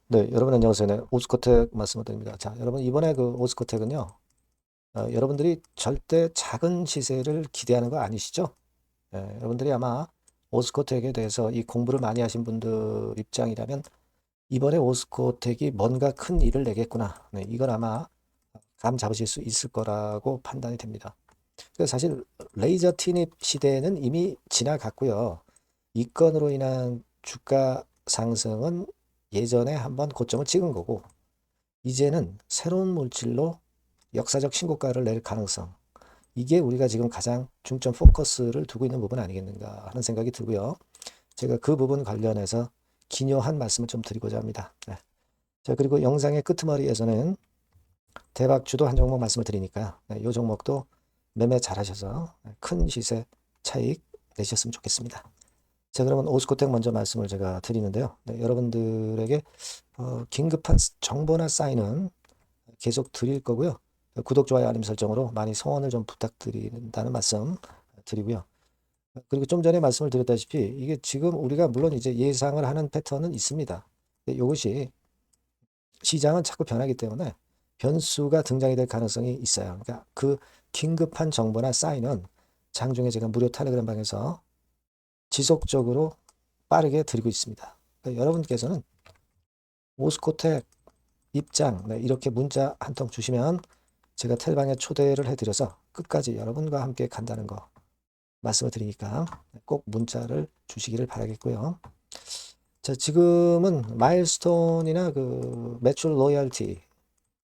네, 여러분 안녕하세요. 네, 오스코텍 말씀을 드립니다. 자, 여러분 이번에 그 오스코텍은요, 여러분들이 절대 작은 시세를 기대하는 거 아니시죠? 여러분들이 아마 오스코텍에 대해서 이 공부를 많이 하신 분들 입장이라면 이번에 오스코텍이 뭔가 큰 일을 내겠구나. 네, 이걸 아마 감 잡으실 수 있을 거라고 판단이 됩니다. 그래서 사실 레이저 티닙 시대는 이미 지나갔고요. 이 건으로 인한 주가 상승은 예전에 한번 고점을 찍은 거고, 이제는 새로운 물질로 역사적 신고가를 낼 가능성. 이게 우리가 지금 가장 중점 포커스를 두고 있는 부분 아니겠는가 하는 생각이 들고요. 제가 그 부분 관련해서 기묘한 말씀을 좀 드리고자 합니다. 네. 자, 그리고 영상의 끄트머리에서는 대박주도 한 종목 말씀을 드리니까 이 종목도 매매 잘하셔서 큰 시세 차익 내셨으면 좋겠습니다. 자, 그러면 오스코텍 먼저 말씀을 제가 드리는데요. 네, 여러분들에게 긴급한 정보나 사인은 계속 드릴 거고요. 구독, 좋아요, 알림 설정으로 많이 성원을 좀 부탁드린다는 말씀 드리고요. 그리고 좀 전에 말씀을 드렸다시피 이게 지금 우리가 물론 이제 예상을 하는 패턴은 있습니다. 근데 이것이 시장은 자꾸 변하기 때문에 변수가 등장이 될 가능성이 있어요. 그러니까 그 긴급한 정보나 사인은 장중에 제가 무료 텔레그램 방에서 지속적으로 빠르게 드리고 있습니다. 그러니까 여러분께서는 오스코텍 입장 이렇게 문자 한 통 주시면 제가 텔방에 초대를 해드려서 끝까지 여러분과 함께 간다는 거 말씀을 드리니까 꼭 문자를 주시기를 바라겠고요. 자, 지금은 마일스톤이나 그 매출 로열티,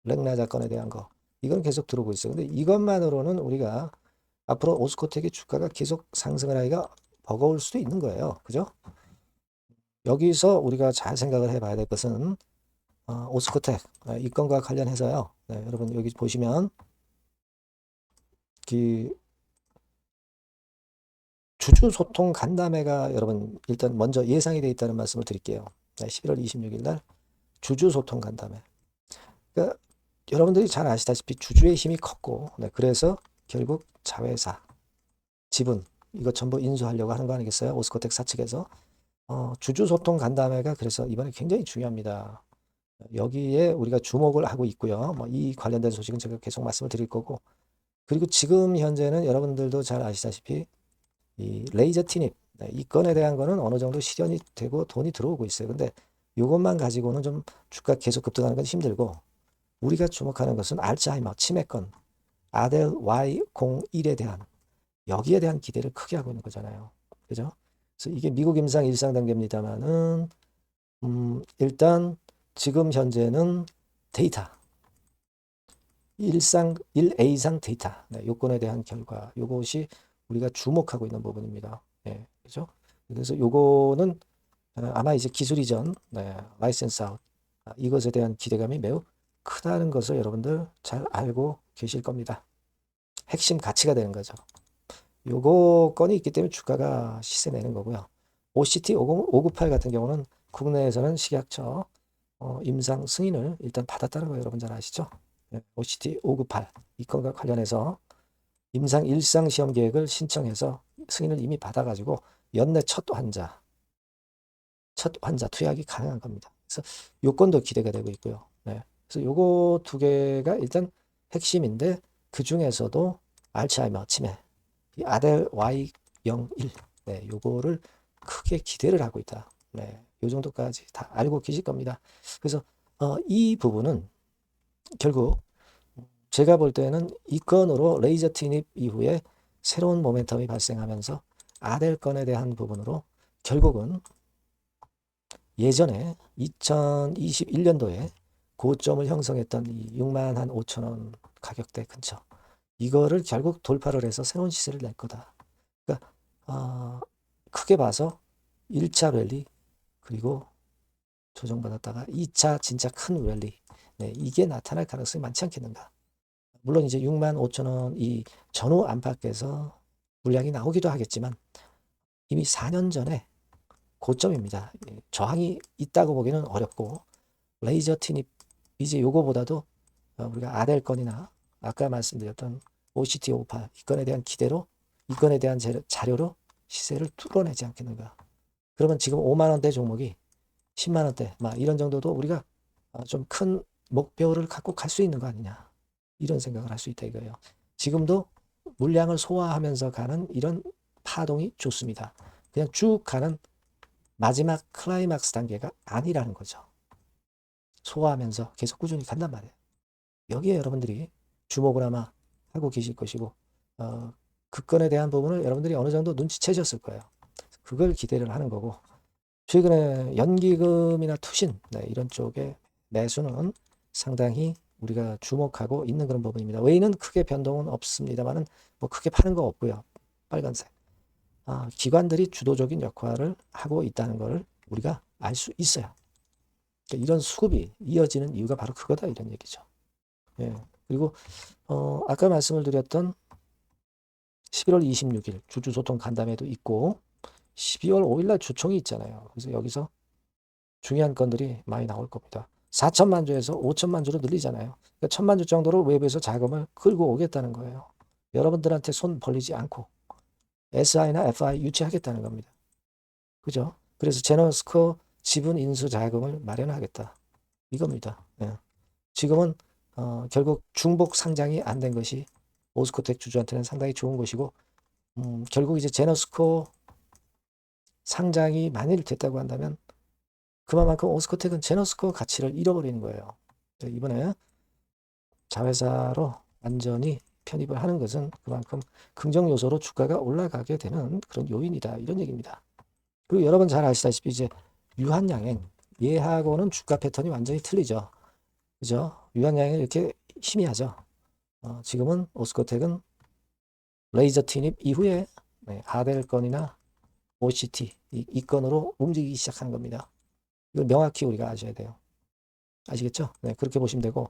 렉나 사건에 대한 거 이건 계속 들어오고 있어요. 근데 이것만으로는 우리가 앞으로 오스코텍의 주가가 계속 상승을 하기가 버거울 수도 있는 거예요. 그죠? 여기서 우리가 잘 생각을 해봐야 될 것은 오스코텍 이 건과 관련해서요. 네, 여러분 여기 보시면 그 주주 소통 간담회가 여러분 일단 먼저 예상이 돼 있다는 말씀을 드릴게요. 11월 26일 날 주주 소통 간담회. 그러니까 여러분들이 잘 아시다시피 주주의 힘이 컸고, 네, 그래서 결국 자회사, 지분 이거 전부 인수하려고 하는 거 아니겠어요? 오스코텍 사측에서 주주 소통 간담회가 그래서 이번에 굉장히 중요합니다. 여기에 우리가 주목을 하고 있고요. 뭐 이 관련된 소식은 제가 계속 말씀을 드릴 거고, 그리고 지금 현재는 여러분들도 잘 아시다시피 이 레이저 티닙 이 건에 대한 거는 어느 정도 실현이 되고 돈이 들어오고 있어요. 근데 이것만 가지고는 좀 주가 계속 급등하는 건 힘들고 우리가 주목하는 것은 알츠하이머 치매건 아델 Y01에 대한 여기에 대한 기대를 크게 하고 있는 거잖아요. 그죠? 그래서 이게 미국 임상 1상 단계입니다만은 일단 지금 현재는 데이터 1상 1A상 데이터 요건에 대한 결과 요것이 우리가 주목하고 있는 부분입니다. 예, 그죠? 그래서 요거는 아마 이제 기술 이전, 라이센스 아웃 이것에 대한 기대감이 매우 크다는 것을 여러분들 잘 알고 계실 겁니다. 핵심 가치가 되는 거죠. 요거 건이 있기 때문에 주가가 시세 내는 거고요. OCT 598 같은 경우는 국내에서는 식약처 임상 승인을 일단 받았다는 거 여러분 잘 아시죠? OCT 598 이 건과 관련해서 임상 일상 시험 계획을 신청해서 승인을 이미 받아가지고 연내 첫 환자 투약이 가능한 겁니다. 그래서 요건도 기대가 되고 있고요. 네. 그래서 요거 두 개가 일단 핵심인데 그 중에서도 알츠하이머 치매, 이 아델 Y01, 요거를 크게 기대를 하고 있다. 요 정도까지 다 알고 계실 겁니다. 그래서 이 부분은 결국 제가 볼 때는 이 건으로 레이저 티닙 이후에 새로운 모멘텀이 발생하면서 아델 건에 대한 부분으로 결국은 예전에 2021년도에 고점을 형성했던 이 6만 한 5천 원 가격대 근처 이거를 결국 돌파를 해서 새로운 시세를 낼 거다. 그러니까 크게 봐서 1차 랠리 그리고 조정받았다가 2차 진짜 큰 랠리 이게 나타날 가능성이 많지 않겠는가. 물론 이제 6만 5천 원 이 전후 안팎에서 물량이 나오기도 하겠지만 이미 4년 전에 고점입니다. 저항이 있다고 보기는 어렵고 레이저 티닙 이제 요거보다도 우리가 아델 건이나 아까 말씀드렸던 OCT 558 이 건에 대한 기대로 이 건에 대한 자료로 시세를 뚫어내지 않겠는가. 그러면 지금 5만 원대 종목이 10만 원대 막 이런 정도도 우리가 좀 큰 목표를 갖고 갈 수 있는 거 아니냐 이런 생각을 할 수 있다 이거예요. 지금도 물량을 소화하면서 가는 이런 파동이 좋습니다. 그냥 쭉 가는 마지막 클라이막스 단계가 아니라는 거죠. 소화하면서 계속 꾸준히 간단 말이에요. 여기에 여러분들이 주목을 아마 하고 계실 것이고 그건에 대한 부분을 여러분들이 어느 정도 눈치채셨을 거예요. 그걸 기대를 하는 거고 최근에 연기금이나 투신 이런 쪽의 매수는 상당히 우리가 주목하고 있는 그런 부분입니다. 외인은 크게 변동은 없습니다만은 뭐 크게 파는 거 없고요. 빨간색. 기관들이 주도적인 역할을 하고 있다는 것을 우리가 알 수 있어요. 그러니까 이런 수급이 이어지는 이유가 바로 그거다 이런 얘기죠. 예. 그리고 아까 말씀을 드렸던 11월 26일 주주소통 간담회도 있고 12월 5일 날 주총이 있잖아요. 그래서 여기서 중요한 건들이 많이 나올 겁니다. 4천만 주에서 5천만 주로 늘리잖아요. 그러니까 1천만 주 정도로 외부에서 자금을 끌고 오겠다는 거예요. 여러분들한테 손 벌리지 않고 SI나 FI 유치하겠다는 겁니다. 그죠? 그래서 제너스코 지분 인수 자금을 마련하겠다. 이겁니다. 예. 지금은 결국 중복 상장이 안 된 것이 오스코텍 주주한테는 상당히 좋은 것이고 결국 이제 제너스코 상장이 만일 됐다고 한다면 그만큼 오스코텍은 제너스코 가치를 잃어버리는 거예요. 이번에 자회사로 완전히 편입을 하는 것은 그만큼 긍정 요소로 주가가 올라가게 되는 그런 요인이다. 이런 얘기입니다. 그리고 여러분 잘 아시다시피 이제 유한양행 얘하고는 주가 패턴이 완전히 틀리죠. 그죠? 유한양행 이렇게 희미하죠. 지금은 오스코텍은 레이저 티닙 이후에 아델 건이나 OCT 이 건으로 움직이기 시작하는 겁니다. 이걸 명확히 우리가 아셔야 돼요. 아시겠죠? 네, 그렇게 보시면 되고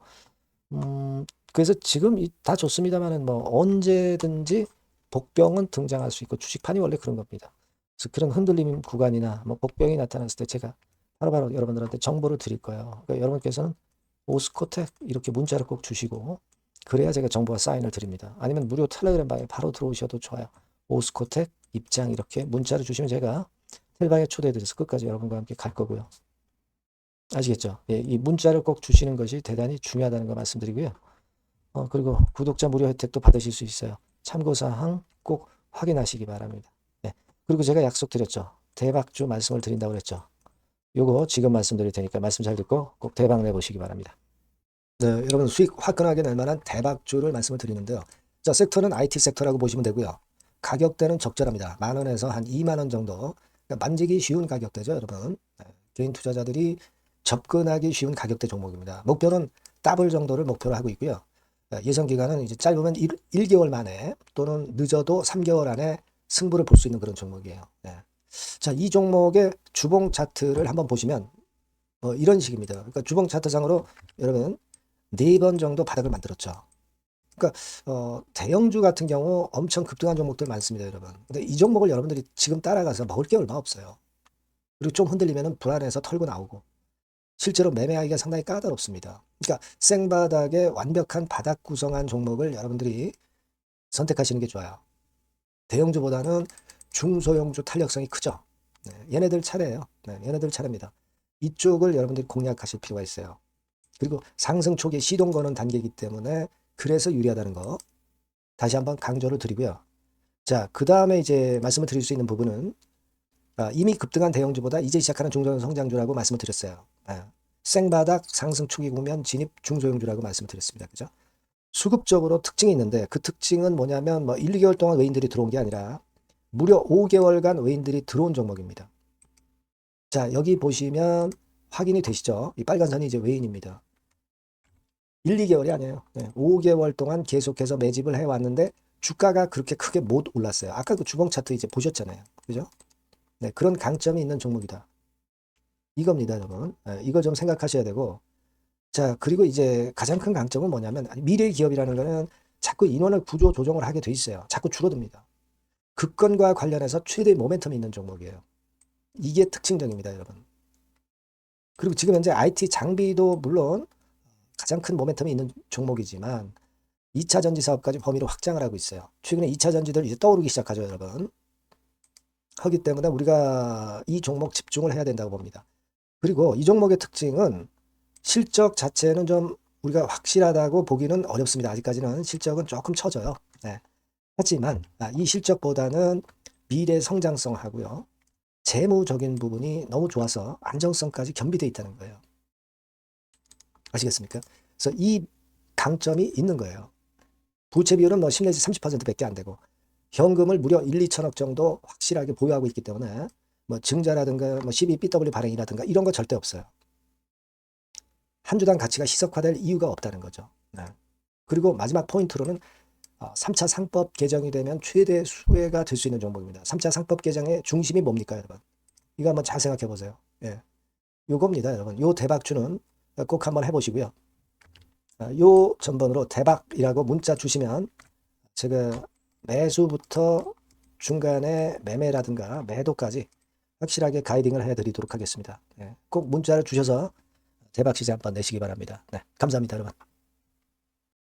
그래서 지금 다 좋습니다만은 뭐 언제든지 복병은 등장할 수 있고 주식판이 원래 그런 겁니다. 그래서 그런 흔들림 구간이나 뭐 복병이 나타났을 때 제가 바로바로 여러분들한테 정보를 드릴 거예요. 그러니까 여러분께서는 오스코텍 이렇게 문자를 꼭 주시고 그래야 제가 정보와 사인을 드립니다. 아니면 무료 텔레그램 방에 바로 들어오셔도 좋아요. 오스코텍 입장 이렇게 문자를 주시면 제가 텔방에 초대해드려서 끝까지 여러분과 함께 갈 거고요. 아시겠죠? 예, 이 문자를 꼭 주시는 것이 대단히 중요하다는 거 말씀드리고요. 그리고 구독자 무료 혜택도 받으실 수 있어요. 참고사항 꼭 확인하시기 바랍니다. 네. 그리고 제가 약속드렸죠. 대박주 말씀을 드린다고 그랬죠. 요거 지금 말씀드릴 테니까 말씀 잘 듣고 꼭 대박 내보시기 바랍니다. 네, 여러분 수익 화끈하게 낼 만한 대박주를 말씀을 드리는데요. 자, 섹터는 IT 섹터라고 보시면 되고요. 가격대는 적절합니다. 10,000원에서 한 20,000원 정도. 그러니까 만지기 쉬운 가격대죠, 여러분. 네, 개인 투자자들이 접근하기 쉬운 가격대 종목입니다. 목표는 더블 정도를 목표로 하고 있고요. 예상 기간은 이제 짧으면 1개월 만에 또는 늦어도 3개월 안에 승부를 볼 수 있는 그런 종목이에요. 네. 자, 이 종목의 주봉 차트를 한번 보시면 이런 식입니다. 그러니까 주봉 차트상으로 여러분 4번 정도 바닥을 만들었죠. 그러니까 대형주 같은 경우 엄청 급등한 종목들 많습니다, 여러분. 근데 이 종목을 여러분들이 지금 따라가서 먹을 게 얼마 없어요. 그리고 좀 흔들리면 불안해서 털고 나오고 실제로 매매하기가 상당히 까다롭습니다. 그러니까 생바닥에 완벽한 바닥 구성한 종목을 여러분들이 선택하시는 게 좋아요. 대형주보다는 중소형주 탄력성이 크죠. 네, 얘네들 차례예요. 네, 얘네들 차례입니다. 이쪽을 여러분들이 공략하실 필요가 있어요. 그리고 상승 초기에 시동 거는 단계이기 때문에 그래서 유리하다는 거 다시 한번 강조를 드리고요. 자, 그 다음에 이제 말씀을 드릴 수 있는 부분은 이미 급등한 대형주보다 이제 시작하는 중소형 성장주라고 말씀을 드렸어요. 생바닥 상승 초기 국면 진입 중소형주라고 말씀을 드렸습니다. 그죠? 수급적으로 특징이 있는데 그 특징은 뭐냐면 뭐 1, 2개월 동안 외인들이 들어온 게 아니라 무려 5개월간 외인들이 들어온 종목입니다. 자, 여기 보시면 확인이 되시죠? 이 빨간 선이 이제 외인입니다. 1, 2개월이 아니에요. 네, 5개월 동안 계속해서 매집을 해왔는데 주가가 그렇게 크게 못 올랐어요. 아까 그 주봉 차트 이제 보셨잖아요. 그죠? 네, 그런 강점이 있는 종목이다. 이겁니다, 여러분. 네, 이거 좀 생각하셔야 되고. 자, 그리고 이제 가장 큰 강점은 뭐냐면 미래 기업이라는 거는 자꾸 인원을 구조 조정을 하게 돼 있어요. 자꾸 줄어듭니다. 급건과 관련해서 최대 모멘텀이 있는 종목이에요. 이게 특징적입니다, 여러분. 그리고 지금 현재 IT 장비도 물론 가장 큰 모멘텀이 있는 종목이지만 2차 전지 사업까지 범위를 확장을 하고 있어요. 최근에 2차 전지들 이제 떠오르기 시작하죠, 여러분. 하기 때문에 우리가 이 종목 집중을 해야 된다고 봅니다. 그리고 이 종목의 특징은 실적 자체는 좀 우리가 확실하다고 보기는 어렵습니다. 아직까지는 실적은 조금 처져요. 네. 하지만 이 실적보다는 미래 성장성하고요. 재무적인 부분이 너무 좋아서 안정성까지 겸비되어 있다는 거예요. 아시겠습니까? 그래서 이 강점이 있는 거예요. 부채 비율은 뭐 10 내지 30%밖에 안 되고 현금을 무려 1, 2천억 정도 확실하게 보유하고 있기 때문에 뭐 증자라든가 뭐 12BW 발행이라든가 이런 거 절대 없어요. 한 주당 가치가 희석화될 이유가 없다는 거죠. 네. 그리고 마지막 포인트로는 3차 상법 개정이 되면 최대 수혜가 될 수 있는 종목입니다. 3차 상법 개정의 중심이 뭡니까, 여러분? 이거 한번 잘 생각해 보세요. 예. 요겁니다, 여러분. 요 대박주는 꼭 한번 해보시고요. 요 전번으로 대박이라고 문자 주시면 제가 매수부터 중간에 매매라든가 매도까지 확실하게 가이딩을 해드리도록 하겠습니다. 예. 꼭 문자를 주셔서 대박 시세 한번 내시기 바랍니다. 네, 감사합니다, 여러분.